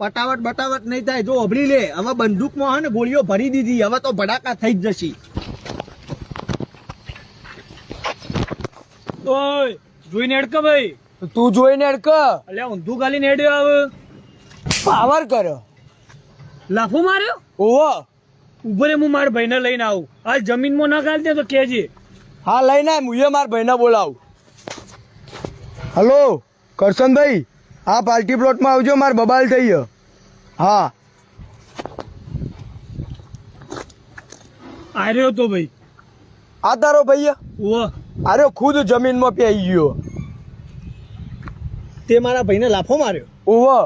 પટાવટ બટાવટ નહીં થાય. જો અભળી લે, હવે બંદૂકમાં હે ને ગોળીઓ ભરી દીધી, હવે તો ભડાકા થઈ જ જશે. ઓય જોઈને અડક ભાઈ. તું જોઈને અડક. અલ્યા ઊંધું ગાલીને હેડ્યો આવે. પાવર કર્યો. લાફો માર્યો. ઓહો. ઉભો રે, હું મારા ભાઈને લઈને આવું. આ જમીનમાં ના ગાલી દે તો કેજે. હા લઈને આય, હું મારા ભાઈને બોલાવું. હલો કરશનભાઈ, હા પાર્ટી પ્લોટમાં આવજો, મારે બબાલ થઈ ગયો. હા આર્યો તો ભાઈ. આ તારો ભાઈ? ઓહ, અરે ખુદ જમીનમાં પેઈ ગયો. તે મારા ભાઈને લાફો માર્યો? ઓહો.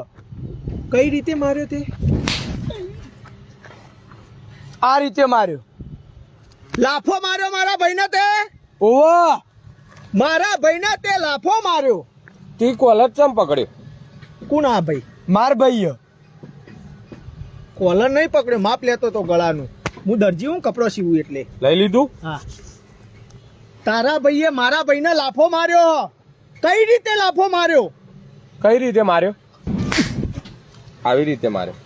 કઈ રીતે માર્યો તે? આ રીતે માર્યો. લાફો માર્યો મારા ભાઈને તે? ઓહો. મારા ભાઈને તે લાફો માર્યો? તી કોલર ચમ પકડ્યો? કોણ આ ભાઈ? માર ભાઈ. કોલર નહીં પકડ્યો, માપ લેતો તો ગળાનું. હું દરજી હું, કપડો સીવું એટલે. લઈ લીધું? હા. તારા ભાઈએ મારા ભાઈને લાફો માર્યો. કઈ રીતે લાફો માર્યો? કઈ રીતે માર્યો? આવી રીતે માર્યો.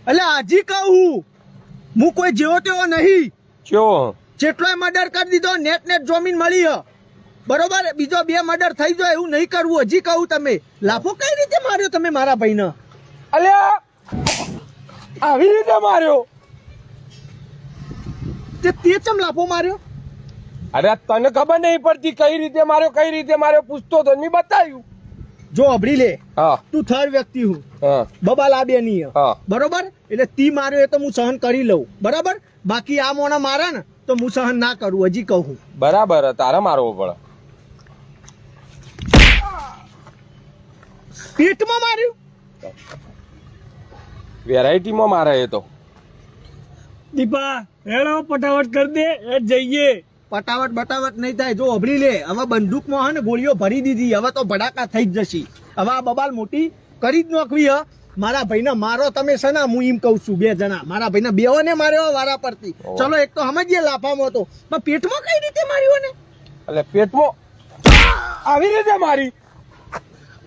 એટલે હજી કહું, હું કોઈ જેવો તેવો નહીં. ચો જેટલોય મર્ડર કરી દીધો, નેટ જમીન મળી હ. બરોબર, બીજો 2 મર્ડર થઈ જાય એવું નહીં કરવું. હજી કહું, તમે લાફો કઈ રીતે માર્યો તમે મારા ભાઈને? અલ્યા આવી રીતે માર્યો. તે ચમ લાફો માર્યો? અરે તને ખબર નહીં પડતી કઈ રીતે માર્યો પૂછતો તો મેં બતાવ્યું. જો અભળી લે, હા તું થર્ડ વ્યક્તિ હું, હા બબાલ આ બેની હ. હા બરોબર, એટલે તી માર્યો એ તો હું સહન કરી લઉં. બરાબર, બાકી આ મોણા મારે ને તો હું સહન ના કરું. હજી કહું, બરાબર, તારે મારવો પડે. પેટમાં માર્યું? વેરાયટીમાં મારે એ તો. દીપા હેડો ફટાફટ કરી દે, એ જઈએ. પટાવટ બટાવટ નહીં થાય. જો અભળી લે, હવે બંદૂકમાં હે ને ગોળીઓ ભરી દીધી, હવે તો ભડાકા થઈ જ જશે. હવે આ બબાલ મોટી કરી જ નોખવી હ. મારા ભાઈને મારો તમે સના, હું એમ કઉ છું. 2 જણા મારા ભાઈને બેઓને માર્યો વારા પરથી. ચલો એક તો સમજીએ લાફામાં તો, પણ પેટમાં કઈ રીતે માર્યો ને? એટલે પેટમાં આવી રીતે મારી.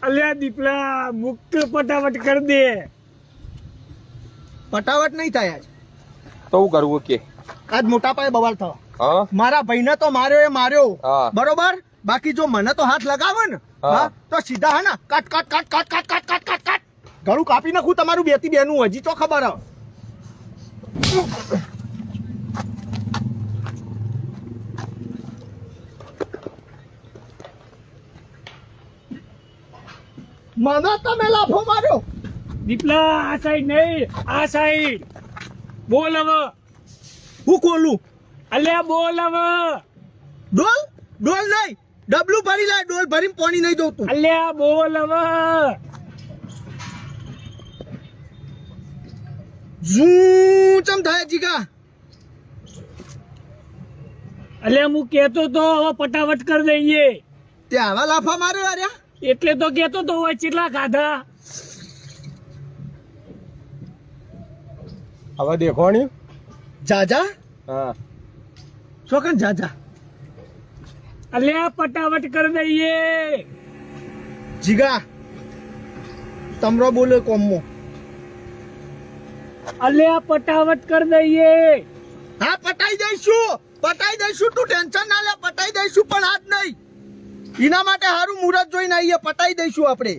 અલ્યા દીપલા મુક્ત ફટાફટ કરી દે. પટાવટ નહીં થાય આજ. તો હું કરવું કે આજ મોટા પાયે બવાલ થયો. હા મારા ભાઈને તો માર્યો એ માર્યો. હા. બરોબર, બાકી જો મને તો હાથ લગાવે ને, હા, તો સીધા હે ને કાટ કાટ કાટ કાટ કાટ કાટ કાટ કાટ કાટ ગળું કાપી નાખું તમારું 2 થી 2 નું. હજી તો ખબર હ. મને તમે લાફો માર્યો? દીપલા આ સાઈડ નહીં, આ સાઈડ. બોલ હવે. હું ખોલું? અલ્યા બોલ હવે. ડોલ? ડોલ નહીં, ડબલું ભરી લાય. ડોલ ભરીને પાણી નહીં દઉં તું. અલ્યા બોલ હવે. ઝૂ ચમ થાય જીગા? અલ્યા હું કેતો તો હવે ફટાફટ કરી દઈએ. તે આવા લાફા માર્યો અરે? એટલે તો કેતો તો હવે કેટલા ખાધા. હવે દેખોણી. જાજા હા છોકન જાજા. અલ્યા ફટાફટ કરી દઈએ. જીગા તમરો બોલે કોમો. અલ્યા ફટાફટ કરી દઈએ. હા પટાઈ દઈશું, પટાઈ દઈશું. તું ટેન્શન ના લે, પટાઈ દઈશું. પણ આજ નહીં. એના માટે સારું મુહૂર્ત જોઈને આવીએ, પટાઈ દઈશું આપણે.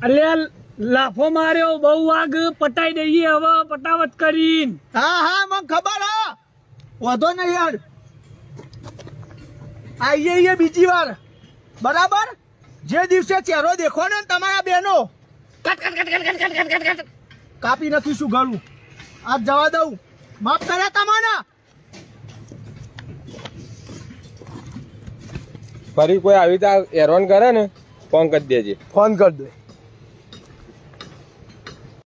અલ્યા લાફો માર્યો બહુ વાગ, પટાઈ દઈએ હવે ફટાફટ કરીને. હા હા મને ખબર હા, વધો નહીં યાર. આઈએ બીજી વાર. બરાબર, જે દિવસે ચહેરો દેખો ને તમારા બેનો cut cut cut cut cut cut cut cut કાપી નાખીશું ગળું. આજ જવા દઉં. માફ કર્યા તમારા. ફરી કોઈ આવી રીતે હેરાન કરે ને ફોન કરી દેજે. ફોન કરી દે.